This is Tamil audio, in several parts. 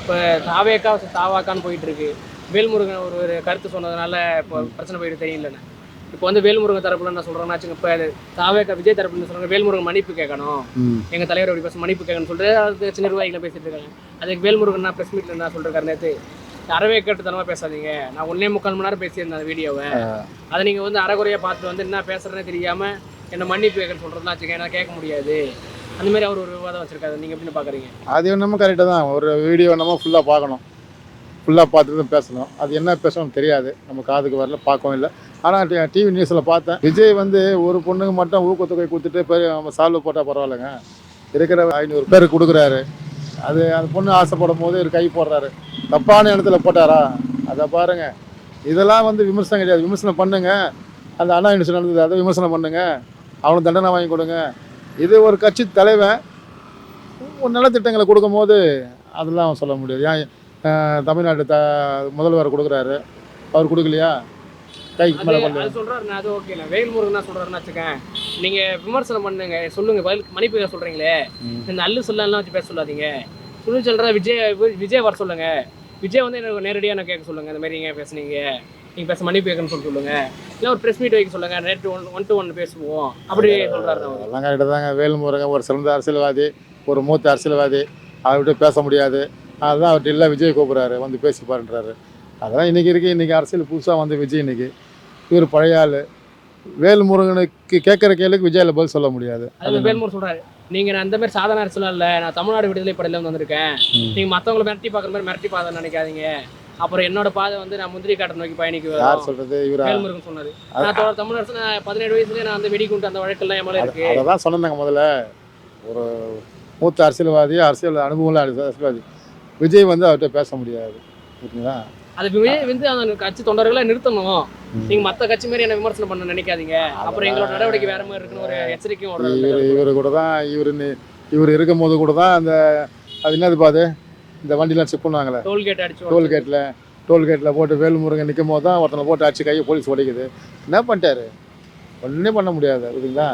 இப்போ தாவேக்கா தாவாக்கான்னு போயிட்டு இருக்கு. வேல்முருகன் ஒரு கருத்து சொன்னதுனால இப்போ பிரச்சனை போயிட்டு தெரியலண்ணே. இப்போ வந்து வேல்முருகன் தரப்புல என்ன சொல்கிறேன்னாச்சுங்க, இப்போ தாவேக்கா விஜய் தரப்புல சொல்கிறாங்க வேல்முருகன் மன்னிப்பு கேட்கணும், எங்கள் தலைவர் அப்படி பேச மன்னிப்பு கேட்கணும்னு சொல்லிட்டு அது நிர்வாகிகளை பேசிட்டு இருக்காங்க. அதுக்கு வேல்முருகன் ப்ரெஸ் மீட்டில் என்ன சொல்லிருக்காரு நேற்று, அறவே கேட்டுத்தனமாக பேசாதீங்க, நான் 1.25 மணி நேரம் பேசியிருந்தேன் அந்த வீடியோவை, அதை நீங்கள் வந்து அறகுறையாக பார்த்து வந்து என்ன பேசுகிறேன்னே தெரியாமல் என்ன மன்னிப்பு கேட்கன்னு சொல்கிறதுலாம் வச்சுக்க நான் கேட்க முடியாது. அந்த மாதிரி அவர் ஒரு விவாதம் வச்சிருக்காரு. நீங்கள் எப்படின்னு பார்க்குறீங்க? அது என்னமோ கரெக்டாக தான். ஒரு வீடியோ நம்ம ஃபுல்லாக பார்க்கணும், ஃபுல்லாக பார்த்துட்டு தான் பேசணும். அது என்ன பேசணும்னு தெரியாது, நம்ம காதுக்கு வரல, பார்க்கவும் இல்லை. ஆனால் டிவி நியூஸில் பார்த்தேன், விஜய் வந்து ஒரு பொண்ணுக்கு மட்டும் ஊக்கத்தொகை கொடுத்துட்டு போய் நம்ம சால்வ் போட்டால் பரவாயில்லைங்க, இருக்கிற 500 பேருக்கு கொடுக்குறாரு. அது அந்த பொண்ணு ஆசைப்படும் போது ஒரு கை போடுறாரு, தப்பான இடத்துல போட்டாரா? அதை பாருங்க. இதெல்லாம் வந்து விமர்சனம் கிடையாது. விமர்சனம் பண்ணுங்க. அந்த அண்ணா யூனிவர்சிட்டி நடந்தது, அதை விமர்சனம் பண்ணுங்க, அவனுக்கு தண்டனை வாங்கி கொடுங்க. இது ஒரு கட்சி தலைவன் ஒரு நலத்திட்டங்களை கொடுக்கும்போது அதெல்லாம் சொல்ல முடியாது. ஏன் தமிழ்நாட்டு முதல்வர் கொடுக்குறாரு, அவர் கொடுக்கலையா? கைக்கு மேலே பண்ணல சொல்கிறாருண்ணா, அது ஓகேண்ணா. வேல்முருகன் என்ன சொல்கிறாருன்னு வச்சுக்கேன், நீங்கள் விமர்சனம் பண்ணுங்க, சொல்லுங்கள், பதில் மன்னிப்பு சொல்கிறீங்களே, இந்த அல்லு சொல்லலாம் வச்சு பேச சொல்லாதீங்க. சொல்லி சொல்கிறா விஜய் வர சொல்லுங்க, விஜய் வந்து எனக்கு நேரடியாக நான் கேட்க சொல்லுங்கள், இந்த மாதிரி நீங்கள் பேசுனீங்க, நீங்கள் பேச மன்னிப்பு கேட்கணும்னு சொல்லி சொல்லுங்கள், இல்லை ஒரு ப்ரெஸ் மீட் வைக்க சொல்லுங்கள், நேற்று 1-to-1 பேசுவோம் அப்படி சொல்கிறாரு. அதெல்லாம் கரெக்டாக தாங்க. வேல்முருகன் ஒரு சிறந்த அரசியல்வாதி, ஒரு மூத்த அரசியல்வாதி, அவர்கிட்ட பேச முடியாது. அதுதான் அவர்கிட்ட இல்லை விஜய் கூப்பிட்றாரு, வந்து பேசி பாருன்றாரு. அதெல்லாம் இன்றைக்கி இருக்குது. இன்றைக்கி அரசியல் புதுசாக வந்து விஜய் இன்றைக்கி இவர் பழைய ஆள். வேல்முருகனுக்கு கேட்குற கேள்விக்கு விஜயில் பதில் சொல்ல முடியாது. அது வேல்முருகன் சொல்கிறாரு, நீங்கள் நான் அந்த மாதிரி சாதாரண அரசியல் இல்லை, நான் தமிழ்நாடு விடுதலை படையில வந்து வந்திருக்கேன், நீங்கள் மற்றவங்களை மிரட்டி பார்க்குற மாதிரி மிரட்டி பார்த்து நினைக்காதீங்க, அப்புறம் என்னோட பாதை வந்து நான் முந்திரி காட்டை நோக்கி பயணிக்குவேன். யார் சொல்கிறது? இவர் வேல்முருகன் சொன்னார். நான் தமிழரசு, நான் 17 வயசுலேயே நான் வந்து வெடிகுண்டு அந்த வழக்கெல்லாம் என் மேலே இருக்குது. அதை தான் சொன்னாங்க முதல்ல. ஒரு மூத்த அரசியல்வாதி, அரசியல் அனுபவம் அரசியல்வாதி விஜய் வந்து அவர்கிட்ட பேச முடியாது. ஓகேங்களா? அது விஜய் வந்து அந்த கட்சி தொண்டர்களை நிறுத்தணும். நீங்கள் மற்ற கட்சி மாதிரி என்ன விமர்சனம் பண்ண நினைக்காதீங்க, அப்புறம் எங்களோட நடவடிக்கை வேற மாதிரி இருக்குன்னு ஒரு எச்சரிக்கையும். இவர் கூட தான் இவர் இருக்கும் போது கூட தான் அந்த அது என்னது பாது இந்த வண்டிலாம் செக் பண்ணுவாங்களே, டோல்கேட்டில் போட்டு வேல்முருகன் நிற்கும் போது தான் ஒருத்தனை போட்டு அடிச்சு கையை போலீஸ் உடைக்குது. என்ன பண்ணிட்டாரு? ஒன்றும் பண்ண முடியாது. புரியுதுங்களா?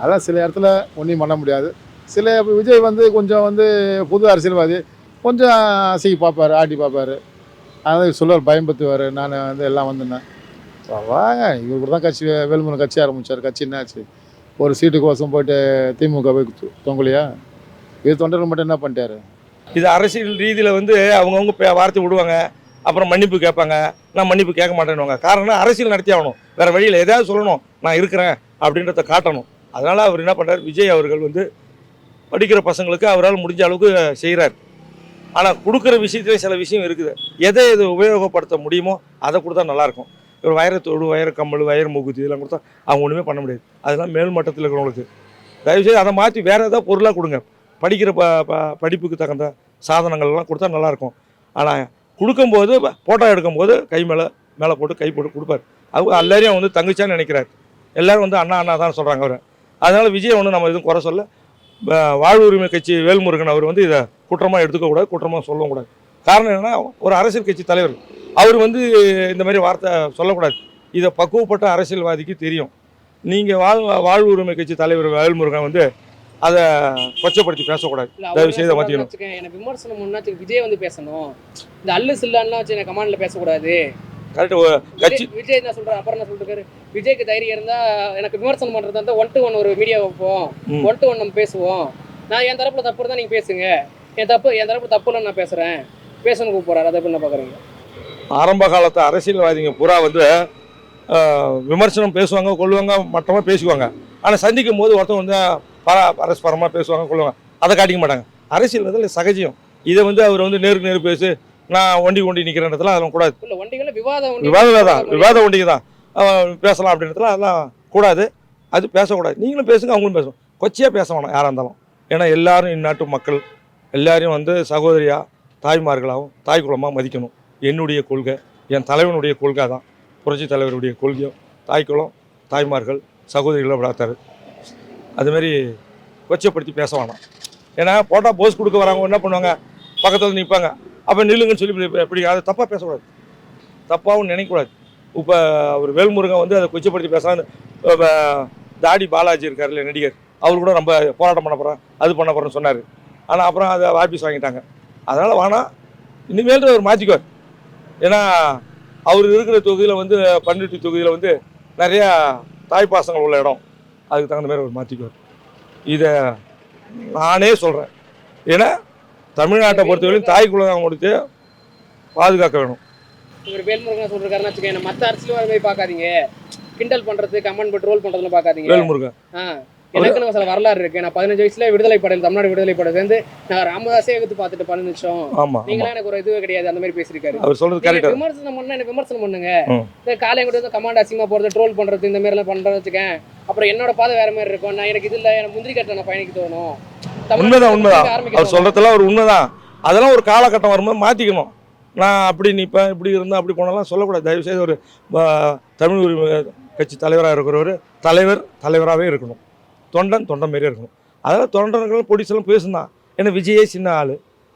அதான் சில இடத்துல ஒன்றும் பண்ண முடியாது. சில விஜய் வந்து கொஞ்சம் வந்து புது அரசியல்வாதி, கொஞ்சம் அசைக்கி பார்ப்பார், ஆட்டி பார்ப்பார், அதான் சொல்லுவார், பயம்பத்துவார், நான் வந்து எல்லாம் வந்துன்னேன். வாங்க, இவர் கூட தான் கட்சி வேல்முருகன் கட்சி ஆரம்பித்தார். கட்சி என்னாச்சு? ஒரு சீட்டு கோசம் போயிட்டு திமுக போய் தொங்கலையா? இது தொண்டர்கள் மட்டும் என்ன பண்ணிட்டாரு? இது அரசியல் ரீதியில் வந்து அவங்கவுங்க வார்த்தை விடுவாங்க, அப்புறம் மன்னிப்பு கேட்பாங்க. நான் மன்னிப்பு கேட்க மாட்டேன்னுவாங்க. காரணம் அரசியல் நடத்தி ஆகணும், வேறு வழியில் எதாவது சொல்லணும், நான் இருக்கிறேன் அப்படின்றத காட்டணும். அதனால் அவர் என்ன பண்ணுறார், விஜய் அவர்கள் வந்து படிக்கிற பசங்களுக்கு அவரால் முடிஞ்ச அளவுக்கு செய்கிறார். ஆனால் கொடுக்குற விஷயத்துல சில விஷயம் இருக்குது, எதை உபயோகப்படுத்த முடியுமோ அதை கொடுத்தா நல்லாயிருக்கும். ஒரு வைரத்தோடு, வைர கம்மல், வைர மூக்குத்தி இதெல்லாம் கொடுத்தா அவங்க ஒன்றுமே பண்ண முடியாது. அதெல்லாம் மேல் மட்டத்தில் இருக்கிறவங்களுக்கு தயவுசெய்து அதை மாற்றி வேறு ஏதாவது பொருளாக கொடுங்க. படிக்கிற படிப்புக்கு தகுந்த சாதனங்கள்லாம் கொடுத்தா நல்லாயிருக்கும். ஆனால் கொடுக்கும்போது ஃபோட்டோ எடுக்கும்போது கை மேலே போட்டு கை போட்டு கொடுப்பார். அவங்க எல்லாரையும் வந்து தங்கச்சான்னு நினைக்கிறார். எல்லோரும் வந்து அண்ணா அண்ணா தான் சொல்கிறாங்க அவர். அதனால் விஜய் ஒன்று நம்ம எதுவும் குறை சொல்ல. வாழ்வு உரிமை கட்சி வேல்முருகன் அவர் வந்து இதை குற்றமாக எடுத்துக்கக்கூடாது, குற்றமாக சொல்லவும் கூடாது. காரணம் என்னென்னா, ஒரு அரசியல் கட்சி தலைவர் அவர் வந்து இந்த மாதிரி வார்த்தை சொல்லக்கூடாது. இதை பக்குவப்பட்ட அரசியல்வாதிக்கு தெரியும். நீங்கள் வாழ்வு உரிமை கட்சி தலைவர் வேல்முருகன் வந்து அதை கொச்சப்படுத்தி பேசக்கூடாது. தயவு செய்து மாற்றிக்கணும். எனக்கு விமர்சனம் முன்னாச்சு விஜய் வந்து பேசணும், இந்த அல்லு சில்லான்லாம் வச்சு எனக்கு கமாண்டில் பேசக்கூடாது. கரெக்ட். கட்சி விஜய் என்ன சொல்கிறார், அப்புறம் என்ன சொல்லிருக்காரு, விஜய்க்கு தைரியம் இருந்தால் எனக்கு விமர்சனம் பண்ணுறது இருந்தால் 1-to-1 ஒரு மீடியா வைப்போம், 1-to-1 நம்ம பேசுவோம், நான் என் தரப்பில் தப்பு இருந்தால் நீங்கள் பேசுங்க, என் தரப்பு தப்புல நான் பேசுகிறேன், பேசணும் கூப்பிட்றாரு. அதை எப்படி பார்க்குறீங்க? ஆரம்ப காலத்து அரசியல்வாதிங்க பூரா வந்து விமர்சனம் பேசுவாங்க, கொள்ளுவாங்க, மட்டமாக பேசுவாங்க. ஆனால் சந்திக்கும் போது ஒருத்தவங்க வந்து பரஸ்பரமாக பேசுவாங்க, கொள்ளுவாங்க, அதை காட்டிக்க மாட்டாங்க. அரசியல் வந்து சகஜம். இதை வந்து அவர் வந்து நேருக்கு நேரு பேசு, நான் ஒண்டி நிற்கிறேன்றதுலாம் அதெல்லாம் கூடாது. விவாத ஒண்டிக்கு தான் பேசலாம் அப்படின்றதுலாம் அதெல்லாம் கூடாது. அது பேசக்கூடாது. நீங்களும் பேசுங்க, அவங்களும் பேசணும். கொச்சையாக பேச வேணாம் யாராக இருந்தாலும். ஏன்னா எல்லாரும் இந்நாட்டு மக்கள் எல்லாரையும் வந்து சகோதரியாக, தாய்மார்களாகவும், தாய் குலமாக மதிக்கணும். என்னுடைய கொள்கை, என் தலைவனுடைய கொள்கை தான். புரட்சி தலைவருடைய கொள்கையும் தாய்க்குளம், தாய்மார்கள், சகோதரிகளை வளர்த்தாரு. அதுமாரி கொச்சைப்படுத்தி பேச வேணாம். ஏன்னா போட்டால் போஸ் கொடுக்க வரவங்க என்ன பண்ணுவாங்க, பக்கத்தில் நிற்பாங்க, அப்போ நில்லுங்கன்னு சொல்லி இப்படி அதை தப்பாக பேசக்கூடாது, தப்பாகவும் நினைக்கக்கூடாது. இப்போ அவர் வேல்முருகன் வந்து அதை கொச்சைப்படுத்தி பேசலாம். தாடி பாலாஜி இருக்கார் இல்லை நடிகர், அவர் கூட ரொம்ப போராட்டம் பண்ண போகிறேன், அது பண்ண போகிறேன்னு சொன்னார். ஆனால் அப்புறம் அதை வாபீஸ் வாங்கிட்டாங்க. அதனால் வேணாம், இனிமேல் அவர் மாற்றிக்குவார். ஏன்னா அவர் இருக்கிற தொகுதியில் வந்து பண்ருட்டி தொகுதியில் வந்து நிறையா தாய்ப்பாசங்கள் உள்ள இடம், அதுக்கு தகுந்த மாதிரி அவர் மாற்றிக்குவார். இதை நானே சொல்கிறேன். ஏன்னா தமிழ்நாட்டை பொறுத்தவரையும் தாய் குலம் கொடுத்து பாதுகாக்க வேணும். இவர் வேல்முருகன் சொல்றாருன்னு வச்சுக்கோங்க, மற்ற அரசியலும் அது மாதிரி பார்க்காதீங்க, கிண்டல் பண்றது கமெண்ட் போட்டு ட்ரோல் பண்றதுல பார்க்காதீங்க. வேல்முருகன் எனக்குன்னு சில வரலாறு இருக்கு. நான் 15 வயசுல விடுதலை படையில் தமிழ்நாடு விடுதலை படையில இருந்து நான் ராமதாஸே எடுத்து பார்த்துட்டு 15 நிமிஷம் நீங்களா எனக்கு ஒரு இதுவே கிடையாது அந்த மாதிரி பேசியிருக்காரு. அவர் சொல்றது கரெக்ட். விமர்சனம் பண்ணா எனக்கு விமர்சனம் பண்ணுங்க. இந்த காலையை கூட கமாண்ட் அசிங்கமா போறது, ட்ரோல் பண்றது, இந்த மாதிரி எல்லாம் பண்றேன்னு வச்சுக்கேன், அப்புறம் என்னோட பாதை வேற மாதிரி இருக்கும். நான் எனக்கு இது இல்லை, எனக்கு முந்திரி கட்ட நான் பயணிக்க தோணும். உண்மைதான். அவர் சொல்றதெல்லாம் ஒரு உண்மைதான். அதெல்லாம் ஒரு காலகட்டம் வரும்போது மாத்திக்கணும். நான் அப்படி நிற்பேன், இப்படி இருந்தால் அப்படி போனாலாம் சொல்லக்கூடாது. தயவுசெய்து ஒரு தமிழ் உரிமை கட்சி தலைவராக இருக்கிறவர் தலைவராகவே இருக்கணும். தொண்டன் மாரியே இருக்கணும். அதனால் தொண்டர்கள் பொடிசெல்லாம் பேசுந்தான். ஏன்னா விஜயே சின்ன ஆள்,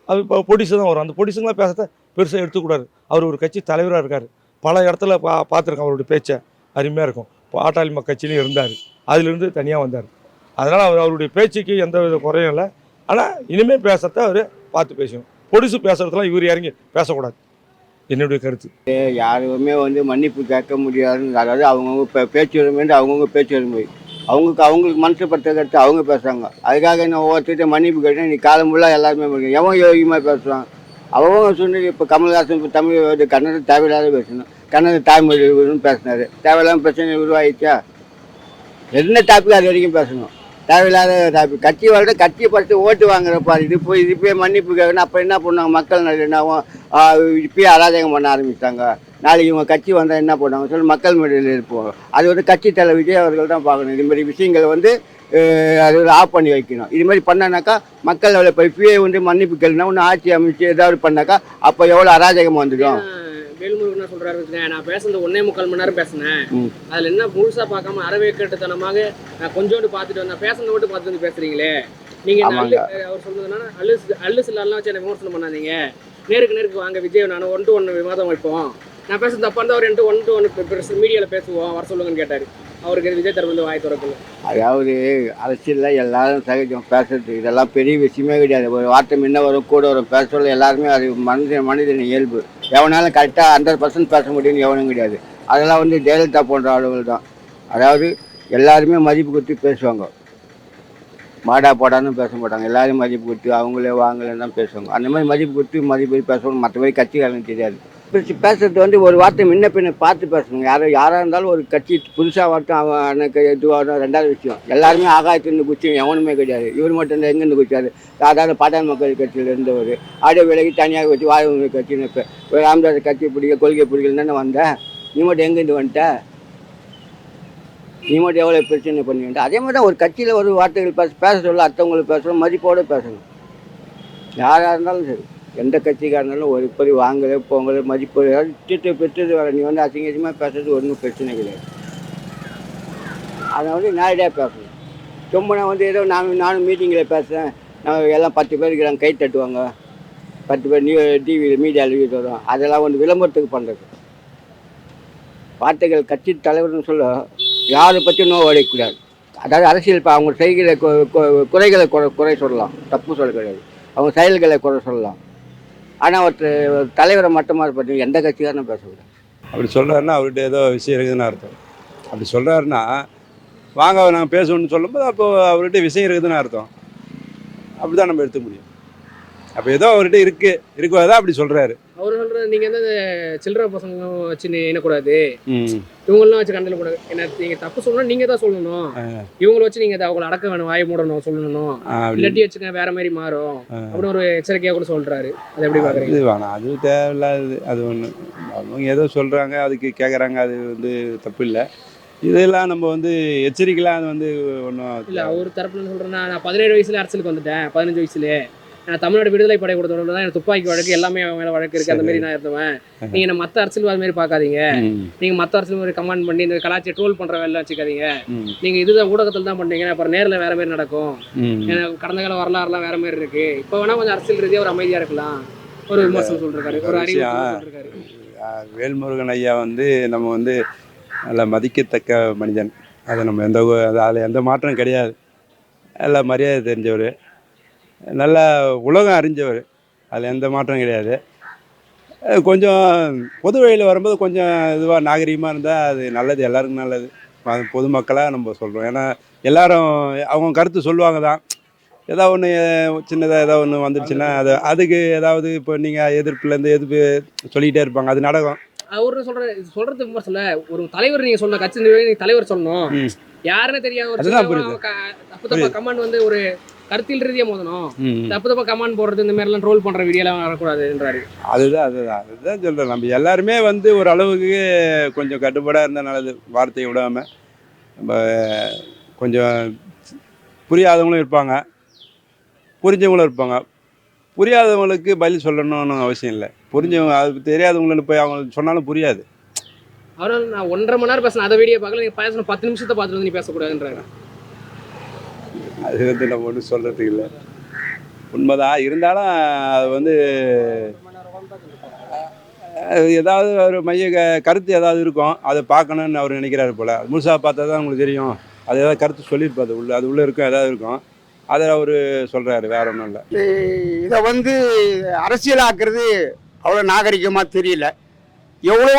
அது இப்போ பொடிசு தான் வரும். அந்த பொடிசுங்களாம் பேசத்தை பெருசாக எடுத்துக்கூடாது. அவர் ஒரு கட்சி தலைவராக இருக்கார். பல இடத்துல பார்த்துருக்கேன் அவருடைய பேச்சை, அருமையாக இருக்கும். பாட்டாளி கட்சியிலையும் இருந்தார், அதிலிருந்து தனியாக வந்தார். அதனால் அவருடைய பேச்சுக்கு எந்த வித குறையும் இல்லை. ஆனால் இனிமேல் பேசுறத அவர் பார்த்து பேசணும். பொடிசு பேசுறதுலாம் இவர் இறங்கி பேசக்கூடாது, என்னுடைய கருத்து. யாருமே வந்து மன்னிப்பு கேட்க முடியாதுன்னு, அதாவது அவங்கவுங்க பேச்சு உரிமை, அவங்கவுங்க பேச்சு உரிமை, அவங்களுக்கு மனசு பட்ட கருத்து அவங்க பேசுகிறாங்க. அதுக்காக நான் ஒவ்வொருத்தர்கிட்ட மன்னிப்பு கேட்டேன். நீ காலம் ஃபுல்லாக எல்லாருமே எவன் யோகியமாக பேசுவான். அவங்க சொன்னது இப்போ கமல்ஹாசன் இப்போ தமிழ் கன்னட தேவையில்லாத பேசணும், கன்னட தாய்மொழி பேசினார், தேவையில்லாமல் பிரச்சனை உருவாகிச்சா. என்ன டாபிக் அது வரைக்கும் பேசணும், தேவையில்லாத டாபிக். கட்சி வாழ்க்கை கட்சியை பறித்து ஓட்டு வாங்குறப்பா. இது போய் மன்னிப்பு கேட்கணும். அப்போ என்ன பண்ணுவாங்க மக்கள்? என்னாகும், இப்பயே அராஜகம் பண்ண ஆரம்பிச்சிட்டாங்க. நாளைக்கு இவங்க கட்சி வந்தால் என்ன பண்ணுவாங்க சொல்லி மக்கள் மீடியில் இருப்போம். அது வந்து கட்சி தலைவர் விஜய் அவர்கள் தான் பார்க்கணும். இதுமாதிரி விஷயங்களை வந்து அது ஆஃப் பண்ணி வைக்கணும். இதுமாதிரி பண்ணானாக்கா மக்கள் எவ்வளோ இப்போ இப்பயே வந்து மன்னிப்பு கேளுனா ஒன்று ஆட்சி அமைச்சு ஏதாவது பண்ணாக்கா அப்போ எவ்வளோ அராஜகம் வந்துடும். வேல்முருகன் சொல்றாரு, நான் பேசுறது 1.25 மணி நேரம் பேசினேன், அதுல என்ன முழுசா பார்க்காம அறவேக்கட்டுத்தனமாக நான் கொஞ்சோண்டு பார்த்துட்டு வந்தேன், பேசுறத மட்டும் பார்த்துட்டு வந்து பேசுறீங்களே நீங்க. அவர் சொல்றதுன்னா அல்லு சில்லாம் வச்சு என்ன விமர்சனம் பண்ணாதீங்க, நேருக்கு வாங்க விஜய் நான் 1-to-1 விவாதம் வைப்போம், நான் பேசுறது தப்பா இருந்தால் அவர் 1-to-1 மீடியாவில் பேசுவோம், வர சொல்லுங்கன்னு கேட்டார். அவருக்கு விஜய் தரப்பு வந்து வாய் திறக்கல. அதாவது அரசியலில் எல்லாரும் சகஜம் பேசுறது, இதெல்லாம் பெரிய விஷயமே கிடையாது. ஒரு வார்த்தை முன்ன வரும் கூட வரும், பேச சொல்ல எல்லாருமே அது மனிதன் இயல்பு. எவனாலும் கரெக்டாக 100% பேச முடியும்னு எவனும் கிடையாது. அதெல்லாம் வந்து ஜெயலலிதா போன்ற ஆளுகள் தான். அதாவது எல்லாருமே மதிப்பு கொடுத்து பேசுவாங்க, மாடா போடான்னு பேச மாட்டாங்க. எல்லாரும் மதிப்பு கொடுத்து அவங்களே வாங்கலன்னு தான் பேசுவாங்க. அந்த மாதிரி மதிப்பு கொடுத்து மதிப்பு பேசணும். மற்றபடி கட்சிக்காரங்க தெரியாது. பேசுறது வந்து ஒரு வார்த்தை முன்ன பின்ன பார்த்து பேசணும். யாராக இருந்தாலும் ஒரு கட்சி புதுசாக வார்த்தை அவனுக்கு இதுவாக ரெண்டாவது விஷயம். எல்லாருமே ஆகாயத்துலேருந்து குச்சி எவனுமே கிடையாது. இவர் மட்டும் எங்கேருந்து குச்சாரு? சாதாரண பாட்டாளி மக்கள் கட்சியில் இருந்தவர் ஆடியோ விலகி தனியாக வச்சு வாழ்வு கட்சின்னு இப்போ ராமதாஸ் கட்சி பிடிக்க கொள்கை பிடிக்கலன்னு தானே வந்தேன். நீ மட்டும் எங்கேருந்து வந்துட்ட? நீ மட்டும் எவ்வளோ பிரச்சனை பண்ணுவேன். அதே மாதிரி தான் ஒரு கட்சியில் ஒரு வார்த்தைகள் பேச சொல்ல அடுத்தவங்களுக்கு பேசணும், மதிப்போடு பேசணும். யாராக இருந்தாலும் சரி, எந்த கட்சிக்காக இருந்தாலும் ஒரு இப்படி வாங்கல போங்கல மதிப்பு திட்டு பெற்றது வர. நீ வந்து அசிங்கமாக பேசுறது ஒன்றும் பிரச்சனை கிடையாது. அதை வந்து நேரடியாக பேசணும். ரொம்ப நான் வந்து ஏதோ நானும் மீட்டிங்கில் பேசுகிறேன், நான் எல்லாம் 10 பேர் இருக்கிறாங்க, கை தட்டுவாங்க, 10 பேர் டிவியில் மீடியாவில் வரும். அதெல்லாம் வந்து விளம்பரத்துக்கு பண்ணுறது. வார்த்தைகள் கட்சி தலைவர்னு சொல்ல யாரை பற்றி நோய் அடையக்கூடாது. அதாவது அரசியல் இப்போ அவங்க செய்கிற குறைகளை குறை சொல்லலாம், தப்பு சொல்ல கிடையாது. அவங்க செயல்களை குறை சொல்லலாம். ஆனால் ஒரு தலைவரை மட்டுமாக பற்றி எந்த கட்சிக்காரனும் பேசக்கூடாது. அப்படி சொல்கிறாருன்னா அவர்கிட்ட ஏதோ விஷயம் இருக்குதுன்னு அர்த்தம். அப்படி சொல்கிறாருன்னா வாங்க நாங்கள் பேசணும்னு சொல்லும்போது அப்போ அவர்கிட்ட விஷயம் இருக்குதுன்னு அர்த்தம். அப்படி தான் நம்ம எடுத்துக்க முடியும். அப்போ ஏதோ அவர்கிட்ட இருக்குதான் அப்படி சொல்கிறாரு. அவர் சொல்கிறது நீங்கள் வந்து சில்லற பசங்க வச்சு எண்ணக்கூடாது, இவங்களெலாம் வச்சு கண்டல கூடாது. என்ன நீங்கள் தப்பு சொல்லணும், நீங்கள் தான் சொல்லணும். இவங்களை வச்சு நீங்கள் அவங்களை அடக்க வேணும், வாய் மூடணும், சொல்லணும், இல்லாட்டி வச்சுக்க வேற மாதிரி மாறும் அப்படின்னு ஒரு எச்சரிக்கையாக கூட சொல்கிறாரு. அது எப்படி பார்க்குறீங்க? இது வேணாம், அது தேவையில்லாது. அது ஒன்று அவங்க ஏதோ சொல்கிறாங்க, அதுக்கு கேட்குறாங்க, அது வந்து தப்பு இல்லை. இதெல்லாம் நம்ம வந்து எச்சரிக்கைலாம் அது வந்து ஒன்றும் இல்லை. அவர் தரப்புல சொல்கிறேன்னா, நான் 17 வயசுல அரசியலுக்கு வந்துட்டேன், 15 வயசுலேயே நான் தமிழ்நாடு விடுதலை படை கொடுத்தோட தான் எனக்கு துப்பாக்கி வழக்கு எல்லாமே மேலே வழக்கு இருக்குது, அந்த மாதிரி நான் இருந்தவன். நீங்கள் நான் மற்ற அரசியல்வாதி மாதிரி பார்க்காதீங்க, நீங்கள் மற்ற அரசியல் மாதிரி கமெண்ட் பண்ணி இந்த கலாச்சார ட்ரோல் பண்ணுற வேலை வச்சுக்காதீங்க. நீங்கள் இதுதான் ஊடகத்தில் தான் பண்ணுறீங்க, அப்புறம் நேரில் வேறு மாதிரி நடக்கும். ஏன்னா கடந்த கால வரலாறுலாம் வேறு மாதிரி இருக்குது. இப்போ வேணால் கொஞ்சம் அரசியல் ரீதியாக ஒரு அமைதியாக இருக்கலாம், ஒரு விமர்சனம் சொல்லிருக்காரு, ஒரு அறிவு சொல்லிருக்காரு. வேல்முருகன் ஐயா வந்து நம்ம வந்து நல்ல மதிக்கத்தக்க மனிதன். அதை நம்ம அதில் எந்த மாற்றம் கிடையாது. நல்ல மரியாதை தெரிஞ்சவர், நல்ல உலகம் அறிஞ்சவர், அதில் எந்த மாற்றம் கிடையாது. கொஞ்சம் பொது வழியில் வரும்போது கொஞ்சம் இதுவாக நாகரிகமாக இருந்தால் அது நல்லது, எல்லாருக்கும் நல்லது. அது பொதுமக்களாக நம்ம சொல்கிறோம். ஏன்னா எல்லாரும் அவங்க கருத்து சொல்லுவாங்க தான். ஏதாவது ஒன்று சின்னதாக ஏதாவது ஒன்று வந்துடுச்சுன்னா அதுக்கு ஏதாவது இப்போ நீங்கள் எதிர்ப்புலேருந்து எதிர்ப்பு சொல்லிக்கிட்டே இருப்பாங்க, அது நடக்கும். அவரு சொல்றது விமர்சனம் இல்ல. ஒரு தலைவர் நீங்க சொன்ன கட்சி நிர்வாகி தலைவர் சொல்லணும், யாருன்னு தெரியாத ஒரு அதுதான் புரியுது. தப்பு தப்பா கமாண்ட் வந்து ஒரு கருத்தில் ரீதியா மோதணும், தப்பு தப்பா கமாண்ட் போடுறது இந்த மாதிரி எல்லாம் ட்ரோல் பண்ற வீடியோ எல்லாம் வரக்கூடாதுன்றாரு. அதுதான் சொல்கிறேன். நம்ம எல்லாருமே வந்து ஒரு அளவுக்கு கொஞ்சம் கட்டுப்பாடாக இருந்தால் நல்லது. வார்த்தையை விடாமல் நம்ம கொஞ்சம் புரியாதவங்களும் இருப்பாங்க, புரிஞ்சவங்களும் இருப்பாங்க. புரியாதவங்களுக்கு பதில் சொல்லணும்னு அவசியம் இல்லை. புரிஞ்சவங்க அது தெரியாதவங்களுக்கு போய் அவங்க சொன்னாலும் புரியாது. அவரால் நான் 1.5 மணி நேரம் பேசினேன், அதை வீடியோ பார்க்கல, நீங்க பேசணும் 10 நிமிஷத்தை பார்த்துட்டு வந்து நீ பேசக்கூடாதுன்றாங்க. அது வந்து நம்ம ஒன்றும் சொல்கிறதுக்கு இல்லை, உண்மைதான். இருந்தாலும் அது வந்து ஏதாவது ஒரு கருத்து ஏதாவது இருக்கும், அதை பார்க்கணுன்னு அவர் நினைக்கிறாரு போல். முழுசாக பார்த்தா தான் உங்களுக்கு தெரியும். அது ஏதாவது கருத்து சொல்லியிருப்பாரு, அது உள்ளே இருக்கும், ஏதாவது இருக்கும், அதை அவர் சொல்கிறாரு, வேற ஒன்றும் இல்லை. இதை வந்து அரசியலாக்குறது அவ்வளோ நாகரிகமாக தெரியல. எவ்வளோ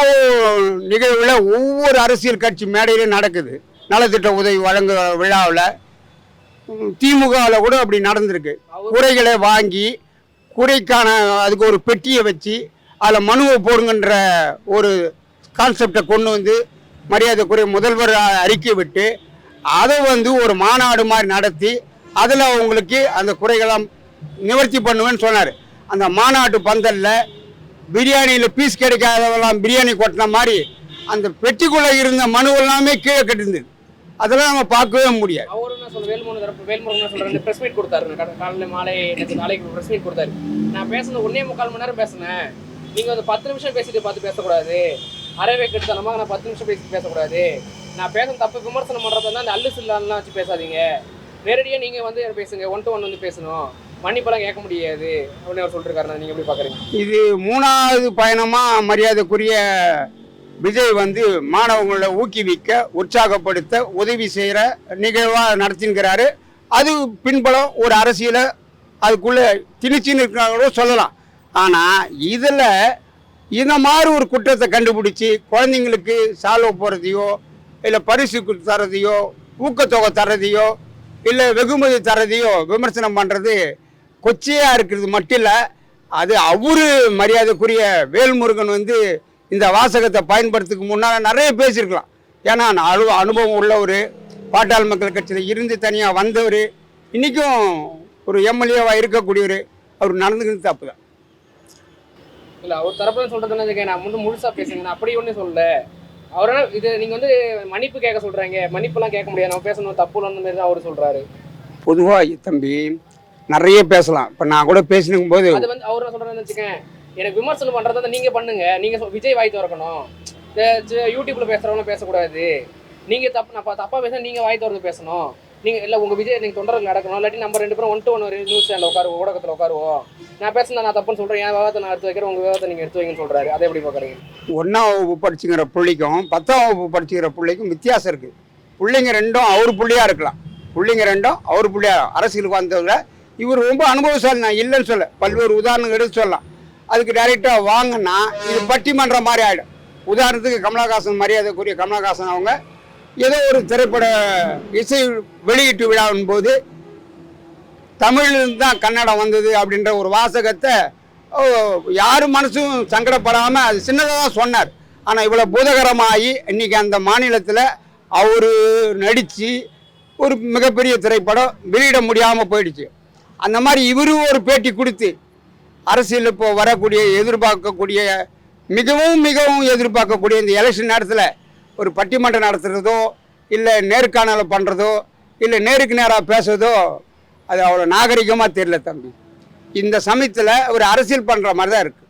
நிகழ்வில் ஒவ்வொரு அரசியல் கட்சி மேடையிலும் நடக்குது. நலத்திட்ட உதவி வழங்க விழாவில் திமுகவில் கூட அப்படி நடந்திருக்கு. குறைகளை வாங்கி குறைக்கான அதுக்கு ஒரு பெட்டியை வச்சு அதில் மனுவை போடுங்கன்ற ஒரு கான்செப்டை கொண்டு வந்து மரியாதைக்குரிய முதல்வர் அறிக்கை விட்டு அதை வந்து ஒரு மாநாடு மாதிரி நடத்தி அதில் அவங்களுக்கு அந்த குறைகளாம் நிவர்த்தி பண்ணுவேன்னு சொன்னார். அந்த மாநாட்டு பந்தலில் பிரியாணியில் பீஸ் கிடைக்காதவெல்லாம் பிரியாணி கொட்டின மாதிரி அந்த பெட்டிக்குள்ளே இருந்த மனு எல்லாமே கீழே கட்டிருந்தது. அதெல்லாம் நம்ம பார்க்கவே முடியாது. அவரு என்ன சொல்ற வேல்முருகன் சொல்றாரு, பிரஸ் மீட் கொடுத்தாரு காலையில மாலை நாளைக்கு பிரஸ் மீட் கொடுத்தாரு. நான் பேசுனது 1.25 மணி நேரம் பேசினேன், நீங்க வந்து 10 நிமிஷம் பேசிட்டு பார்த்து பேசக்கூடாது, அறவே கெடுத்தனமாக நான் 10 நிமிஷம் பேசிட்டு பேசக்கூடாது, நான் பேச தப்பு விமர்சனம் பண்றதா அந்த அல்லு சில்லான்லாம் வச்சு பேசாதீங்க, நேரடியாக நீங்கள் வந்து பேசுங்க, 1 to 1 வந்து பேசணும், மன்னிப்பெல்லாம் கேட்க முடியாது அப்படின்னு அவர் சொல்லிருக்காரு. நீங்கள் எப்படி பார்க்குறீங்க? இது 3வது பயணமாக மரியாதைக்குரிய விஜய் வந்து மாணவங்களை ஊக்குவிக்க உற்சாகப்படுத்த உதவி செய்கிற நிகழ்வாக நடத்தின்கிறாரு. அது பின்பலம் ஒரு அரசியலை அதுக்குள்ளே திணிச்சின்னு இருக்கிறாங்களோ சொல்லலாம். ஆனால் இதில் இந்த மாதிரி ஒரு குற்றத்தை கண்டுபிடிச்சி குழந்தைங்களுக்கு சால்வை போகிறதையோ இல்லை பரிசு தரதையோ ஊக்கத்தொகை தரதையோ இல்லை வெகுமதி தரதையோ விமர்சனம் பண்ணுறது கொச்சையாக இருக்கிறது மட்டும் இல்லை, அது அவரு மரியாதைக்குரிய வேல்முருகன் வந்து இந்த வாசகத்தை பயன்படுத்துக்கு முன்னால் நிறைய பேசியிருக்கலாம். ஏன்னா அனுபவம் உள்ளவர், பாட்டாளி மக்கள் கட்சியில் இருந்து தனியாக வந்தவர், இன்றைக்கும் ஒரு எம்எல்ஏவாக இருக்கக்கூடியவர், அவர் நடந்துக்கிறது தப்பு தான். இல்லை அவர் தரப்புன்னு சொல்கிறதுன்னு நான் முழுசாக பேசுங்க, நான் அப்படி ஒன்றும் சொல்லலை. அவரால் இது நீங்கள் வந்து மன்னிப்பு கேட்க சொல்கிறாங்க, மன்னிப்புலாம் கேட்க முடியாது, நம்ம பேசணும் தப்பு இல்லைன்னு மாதிரி தான் அவர் சொல்கிறாரு. பொதுவாக தம்பி நிறைய பேசலாம். இப்போ நான் கூட பேசினுக்கும் போது அது வந்து அவர் சொல்கிறேன்னு வச்சுக்கேன், எனக்கு விமர்சனம் பண்ணுறத நீங்கள் பண்ணுங்க, நீங்கள் விஜய் வாய் திறக்கணும், யூடியூப்பில் பேசுகிறவங்க பேசக்கூடாது, நீங்கள் நான் தப்பாக பேச நீங்கள் வாய் திறந்து பேசணும், நீங்கள் இல்லை உங்கள் விஜய் நீங்கள் தொண்டர்கள் நடக்கணும், இல்லாட்டி நம்ம 2 பேரும் 1 to 1 நியூஸ் சேனலில் உட்காருவோம், ஊடகத்தில் உட்காருவோம், நான் பேசுனா நான் தப்புன்னு சொல்கிறேன், என் விவாதத்தை நான் எடுத்து வைக்கிறேன், உங்கள் விவாதத்தை நீங்கள் எடுத்து வைங்கன்னு சொல்கிறாரு. அதை எப்படி பார்க்குறீங்க? 1ஆம் வகுப்பு படிச்சுக்கிற பிள்ளைக்கும் 10ஆம் வகுப்பு படிச்சுக்கிற பிள்ளைக்கும் வித்தியாசம் இருக்குது. பிள்ளைங்க ரெண்டும் அவர் பிள்ளையாக இருக்கலாம், பிள்ளைங்க ரெண்டும் அவர் பிள்ளையாக அரசியலுக்கு வந்தவங்க. இவர் ரொம்ப அனுபவசாலி, நான் இல்லைன்னு சொல்ல, பல்வேறு உதாரணங்கள் எடுத்து சொல்லலாம். அதுக்கு டைரெக்டாக வாங்கினா இது பட்டிமன்ற மாதிரி ஆகிடும். உதாரணத்துக்கு கமலஹாசன், மரியாதைக்குரிய கமலஹாசன் அவங்க ஏதோ ஒரு திரைப்பட இசை வெளியீட்டு விழாவின் போது தமிழிலிருந்து தான் கன்னடம் வந்தது அப்படின்ற ஒரு வாசகத்தை யாரும் மனசும் சங்கடப்படாமல் அது சின்னதாக தான் சொன்னார். ஆனால் இவ்வளோ பூதகரமாகி இன்றைக்கி அந்த மாநிலத்தில் அவர் நடித்து ஒரு மிகப்பெரிய திரைப்படம் வெளியிட முடியாமல் போயிடுச்சு. அந்த மாதிரி இவரும் ஒரு பேட்டி கொடுத்து அரசியல் இப்போ வரக்கூடிய எதிர்பார்க்கக்கூடிய மிகவும் மிகவும் எதிர்பார்க்கக்கூடிய இந்த எலெக்ஷன் நேரத்தில் ஒரு பட்டிமன்றம் நடத்துகிறதோ இல்லை நேர்காணலை பண்ணுறதோ இல்லை நேருக்கு நேராக பேசுறதோ அது அவ்வளோ நாகரிகமாக தெரியல தம்பி. இந்த சமயத்தில் ஒரு அரசியல் பண்ணுற மாதிரி தான் இருக்குது.